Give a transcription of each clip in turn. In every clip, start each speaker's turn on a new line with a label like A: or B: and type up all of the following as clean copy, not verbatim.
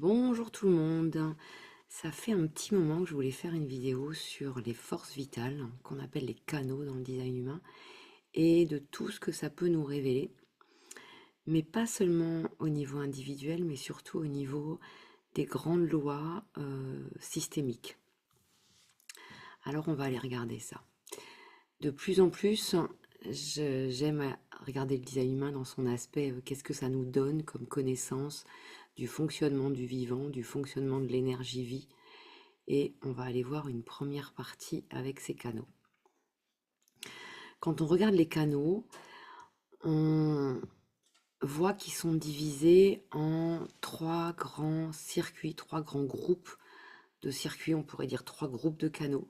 A: Bonjour tout le monde, ça fait un petit moment que je voulais faire une vidéo sur les forces vitales qu'on appelle les canaux dans le design humain et de tout ce que ça peut nous révéler, mais pas seulement au niveau individuel mais surtout au niveau des grandes lois systémiques. Alors on va aller regarder ça. De plus en plus, j'aime regarder le design humain dans son aspect, qu'est-ce que ça nous donne comme connaissance du fonctionnement du vivant, du fonctionnement de l'énergie vie. Et on va aller voir une première partie avec ces canaux. Quand on regarde les canaux, on voit qu'ils sont divisés en trois grands circuits, trois grands groupes de circuits, on pourrait dire trois groupes de canaux.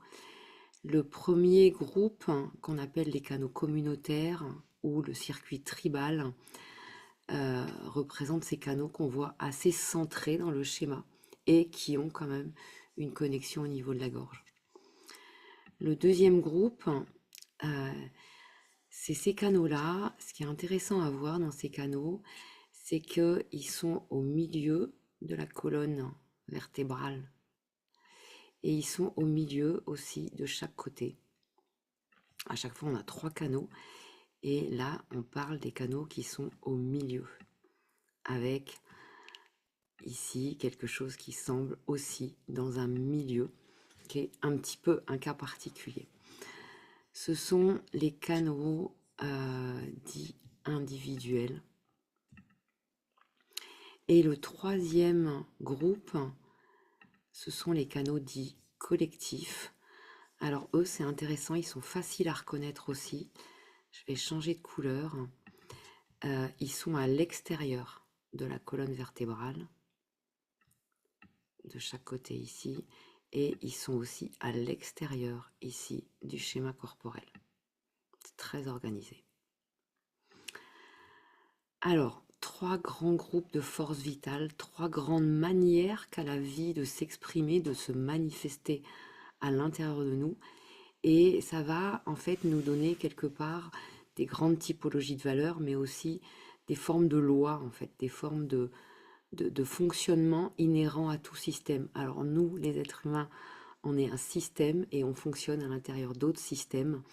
A: Le premier groupe, qu'on appelle les canaux communautaires ou le circuit tribal, représente ces canaux qu'on voit assez centrés dans le schéma et qui ont quand même une connexion au niveau de la gorge. Le deuxième groupe, c'est ces canaux-là. Ce qui est intéressant à voir dans ces canaux, c'est qu'ils sont au milieu de la colonne vertébrale et ils sont au milieu aussi de chaque côté. À chaque fois, on a trois canaux et là, on parle des canaux qui sont au milieu avec ici quelque chose qui semble aussi dans un milieu qui est un petit peu un cas particulier. Ce sont les canaux dits individuels. Et le troisième groupe, ce sont les canaux dits collectifs. Alors eux, c'est intéressant, ils sont faciles à reconnaître aussi. Je vais changer de couleur. Ils sont à l'extérieur de la colonne vertébrale, de chaque côté ici, et ils sont aussi à l'extérieur ici du schéma corporel. C'est très organisé. Alors, trois grands groupes de forces vitales, trois grandes manières qu'a la vie de s'exprimer, de se manifester à l'intérieur de nous. Et ça va en fait nous donner quelque part des grandes typologies de valeurs, mais aussi des formes de lois, en fait, des formes de fonctionnement inhérents à tout système. Alors nous, les êtres humains, on est un système et on fonctionne à l'intérieur d'autres systèmes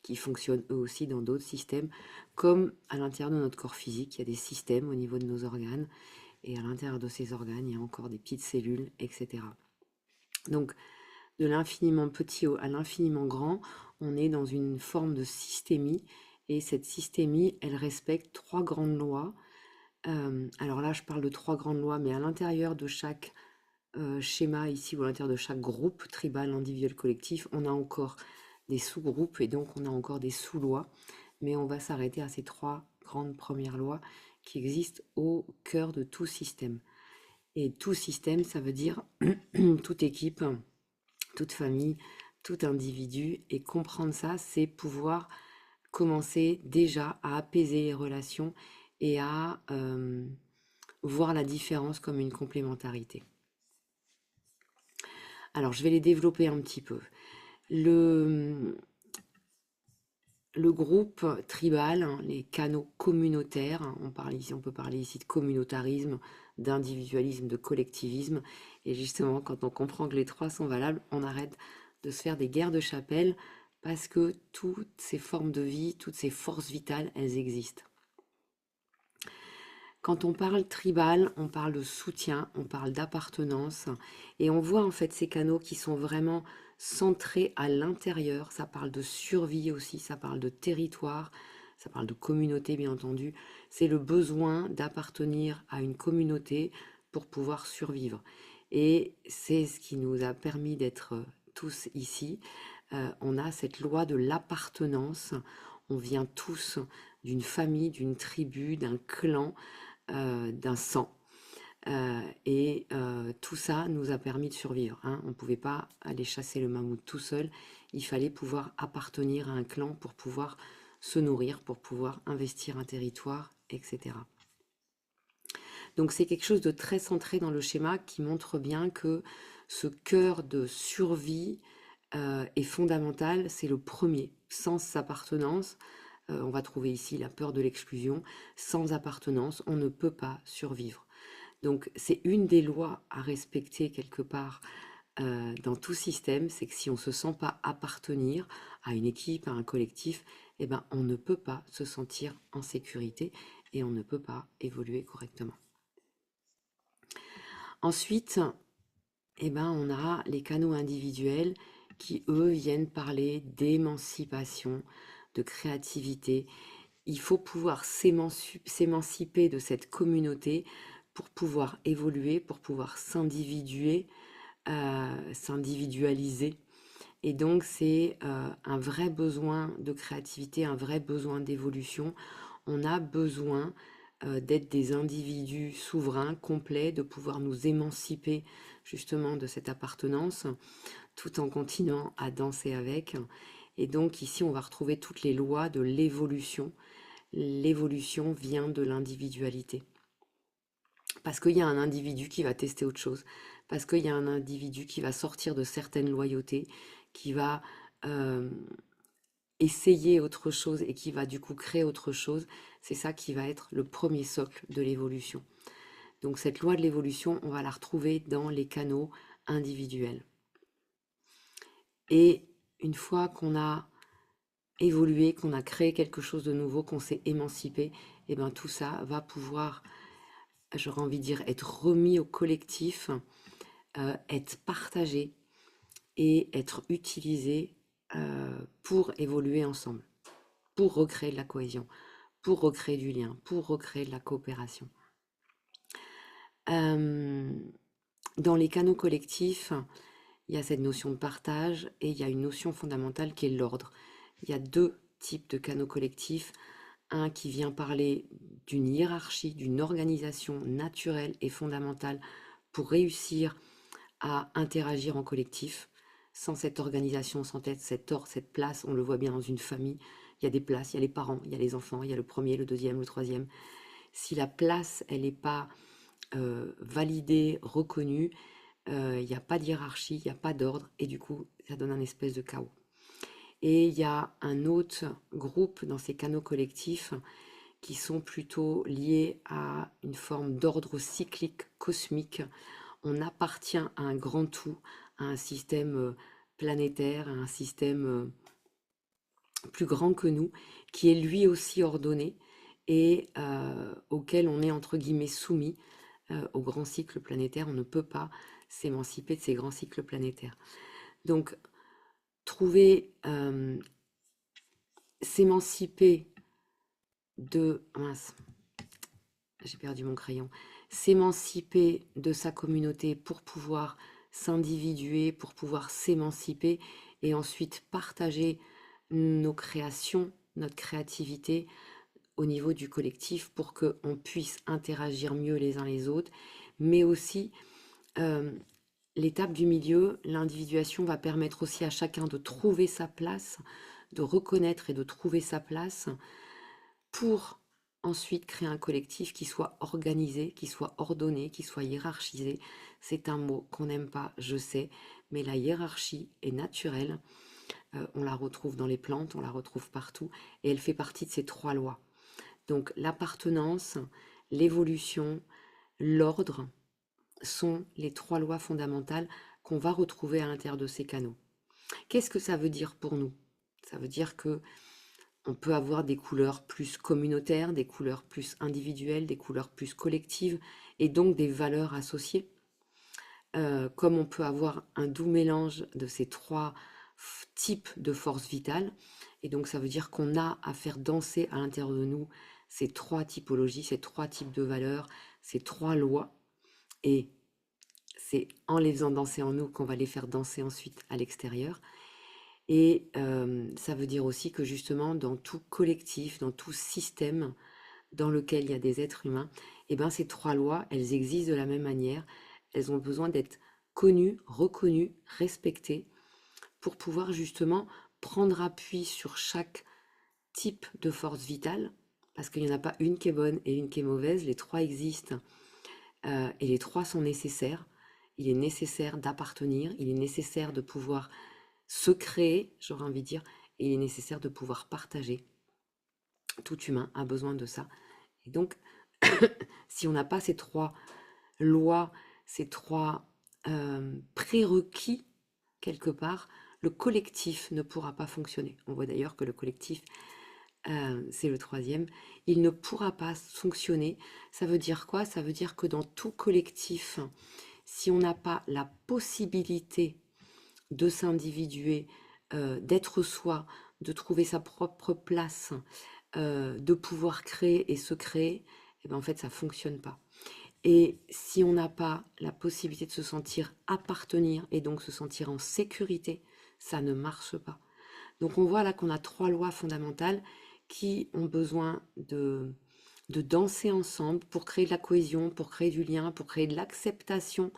A: qui fonctionnent eux aussi dans d'autres systèmes, comme à l'intérieur de notre corps physique, il y a des systèmes au niveau de nos organes, et à l'intérieur de ces organes, il y a encore des petites cellules, etc. Donc, de l'infiniment petit à l'infiniment grand, on est dans une forme de systémie, et cette systémie, elle respecte trois grandes lois. Alors là, je parle de trois grandes lois, mais à l'intérieur de chaque schéma ici, ou à l'intérieur de chaque groupe tribal, individuel, collectif, on a encore des sous-groupes et donc on a encore des sous-lois, mais on va s'arrêter à ces trois grandes premières lois qui existent au cœur de tout système. Et tout système, ça veut dire toute équipe, toute famille, tout individu, et comprendre ça, c'est pouvoir commencer déjà à apaiser les relations et à voir la différence comme une complémentarité. Alors, je vais les développer un petit peu. Le, le groupe tribal, hein, les canaux communautaires, hein, on peut parler ici de communautarisme, d'individualisme, de collectivisme. Et justement, quand on comprend que les trois sont valables, on arrête de se faire des guerres de chapelle parce que toutes ces formes de vie, toutes ces forces vitales, elles existent. Quand on parle tribal, on parle de soutien, on parle d'appartenance, et on voit en fait ces canaux qui sont vraiment centrés à l'intérieur. Ça parle de survie aussi, ça parle de territoire, ça parle de communauté bien entendu. C'est le besoin d'appartenir à une communauté pour pouvoir survivre. Et c'est ce qui nous a permis d'être tous ici. On a cette loi de l'appartenance. On vient tous d'une famille, d'une tribu, d'un clan, d'un sang. Tout ça nous a permis de survivre, hein. On ne pouvait pas aller chasser le mammouth tout seul. Il fallait pouvoir appartenir à un clan pour pouvoir se nourrir, pour pouvoir investir un territoire, etc. Donc c'est quelque chose de très centré dans le schéma qui montre bien que ce cœur de survie est fondamental. C'est le premier. Sans appartenance, on va trouver ici la peur de l'exclusion. Sans appartenance, on ne peut pas survivre. Donc c'est une des lois à respecter quelque part dans tout système, c'est que si on ne se sent pas appartenir à une équipe, à un collectif, eh ben, on ne peut pas se sentir en sécurité et on ne peut pas évoluer correctement. Ensuite, eh ben, on a les canaux individuels qui, eux, viennent parler d'émancipation, de créativité. Il faut pouvoir s'émanciper de cette communauté pour pouvoir évoluer, pour pouvoir s'individualiser. Et donc, c'est un vrai besoin de créativité, un vrai besoin d'évolution. On a besoin d'être des individus souverains, complets, de pouvoir nous émanciper justement de cette appartenance, tout en continuant à danser avec. Et donc ici, on va retrouver toutes les lois de l'évolution. L'évolution vient de l'individualité. Parce qu'il y a un individu qui va tester autre chose, parce qu'il y a un individu qui va sortir de certaines loyautés, qui va euh, essayer autre chose et qui va du coup créer autre chose, c'est ça qui va être le premier socle de l'évolution. Donc cette loi de l'évolution, on va la retrouver dans les canaux individuels. Et une fois qu'on a évolué, qu'on a créé quelque chose de nouveau, qu'on s'est émancipé, et bien tout ça va pouvoir, j'aurais envie de dire, être remis au collectif, être partagé et être utilisé pour évoluer ensemble, pour recréer de la cohésion, pour recréer du lien, pour recréer de la coopération. Euh, dans les canaux collectifs, il y a cette notion de partage et il y a une notion fondamentale qui est l'ordre. Il y a deux types de canaux collectifs. Un qui vient parler d'une hiérarchie, d'une organisation naturelle et fondamentale pour réussir à interagir en collectif. Sans cette organisation, sans cette place, on le voit bien dans une famille, il y a des places, il y a les parents, il y a les enfants, il y a le premier, le deuxième, le troisième. Si la place, elle n'est pas validée, reconnue, il n'y a pas de hiérarchie, il n'y a pas d'ordre, et du coup, ça donne un espèce de chaos. Et il y a un autre groupe dans ces canaux collectifs qui sont plutôt liés à une forme d'ordre cyclique cosmique. On appartient à un grand tout, à un système planétaire, à un système plus grand que nous, qui est lui aussi ordonné et auquel on est entre guillemets soumis au grand cycle planétaire. On ne peut pas s'émanciper de ces grands cycles planétaires. Donc, trouver, s'émanciper de... Mince, j'ai perdu mon crayon. S'émanciper de sa communauté pour pouvoir s'individuer, pour pouvoir s'émanciper et ensuite partager nos créations, notre créativité au niveau du collectif pour qu'on puisse interagir mieux les uns les autres, mais aussi euh, l'étape du milieu, l'individuation va permettre aussi à chacun de trouver sa place, de reconnaître et de trouver sa place pour ensuite créer un collectif qui soit organisé, qui soit ordonné, qui soit hiérarchisé. C'est un mot qu'on n'aime pas, je sais, mais la hiérarchie est naturelle. On la retrouve dans les plantes, on la retrouve partout, et elle fait partie de ces trois lois. Donc l'appartenance, l'évolution, l'ordre sont les trois lois fondamentales qu'on va retrouver à l'intérieur de ces canaux. Qu'est-ce que ça veut dire pour nous? Ça veut dire que on peut avoir des couleurs plus communautaires, des couleurs plus individuelles, des couleurs plus collectives, et donc des valeurs associées. Comme on peut avoir un doux mélange de ces trois types de forces vitales. Et donc ça veut dire qu'on a à faire danser à l'intérieur de nous ces trois typologies, ces trois types de valeurs, ces trois lois. Et c'est en les faisant danser en nous qu'on va les faire danser ensuite à l'extérieur. Et ça veut dire aussi que justement dans tout collectif, dans tout système dans lequel il y a des êtres humains, et ben ces trois lois, elles existent de la même manière. Elles ont besoin d'être connues, reconnues, respectées pour pouvoir justement prendre appui sur chaque type de force vitale, parce qu'il n'y en a pas une qui est bonne et une qui est mauvaise, les trois existent et les trois sont nécessaires. Il est nécessaire d'appartenir, il est nécessaire de pouvoir se créer, j'aurais envie de dire, et il est nécessaire de pouvoir partager. Tout humain a besoin de ça. Et donc, si on n'a pas ces trois lois, ces trois prérequis, quelque part, le collectif ne pourra pas fonctionner. On voit d'ailleurs que le collectif, c'est le troisième, il ne pourra pas fonctionner. Ça veut dire quoi? Ça veut dire que dans tout collectif, si on n'a pas la possibilité de s'individuer, d'être soi, de trouver sa propre place, de pouvoir créer et se créer, et ben en fait ça fonctionne pas. Et si on n'a pas la possibilité de se sentir appartenir et donc se sentir en sécurité, ça ne marche pas. Donc on voit là qu'on a trois lois fondamentales qui ont besoin de danser ensemble pour créer de la cohésion, pour créer du lien, pour créer de l'acceptation,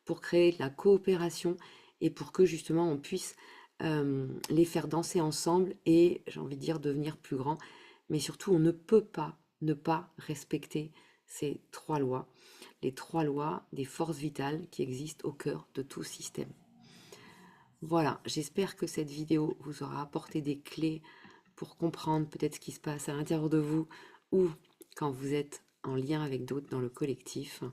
A: pour créer de la coopération et pour que justement on puisse les faire danser ensemble et j'ai envie de dire devenir plus grand. Mais surtout on ne peut pas ne pas respecter ces trois lois, les trois lois des forces vitales qui existent au cœur de tout système. Voilà, j'espère que cette vidéo vous aura apporté des clés pour comprendre peut-être ce qui se passe à l'intérieur de vous ou quand vous êtes en lien avec d'autres dans le collectif.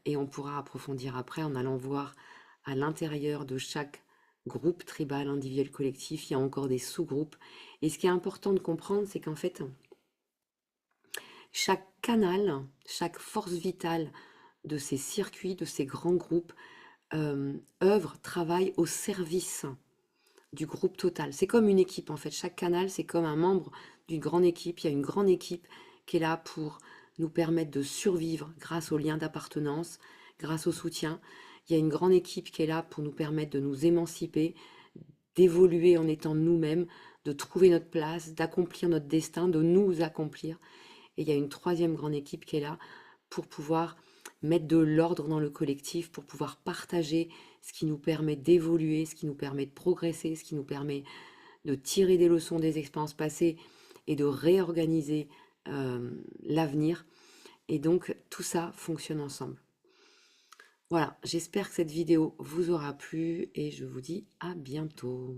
A: Et on pourra approfondir après en allant voir à l'intérieur de chaque groupe tribal, individuel, collectif, il y a encore des sous-groupes. Et ce qui est important de comprendre, c'est qu'en fait, chaque canal, chaque force vitale de ces circuits, de ces grands groupes, œuvre, travaille au service du groupe total. C'est comme une équipe en fait. Chaque canal, c'est comme un membre d'une grande équipe. Il y a une grande équipe qui est là pour nous permettre de survivre grâce au lien d'appartenance, grâce au soutien. Il y a une grande équipe qui est là pour nous permettre de nous émanciper, d'évoluer en étant nous-mêmes, de trouver notre place, d'accomplir notre destin, de nous accomplir. Et il y a une troisième grande équipe qui est là pour pouvoir mettre de l'ordre dans le collectif, pour pouvoir partager ce qui nous permet d'évoluer, ce qui nous permet de progresser, ce qui nous permet de tirer des leçons des expériences passées et de réorganiser l'avenir. Et donc tout ça fonctionne ensemble. Voilà, j'espère que cette vidéo vous aura plu et je vous dis à bientôt.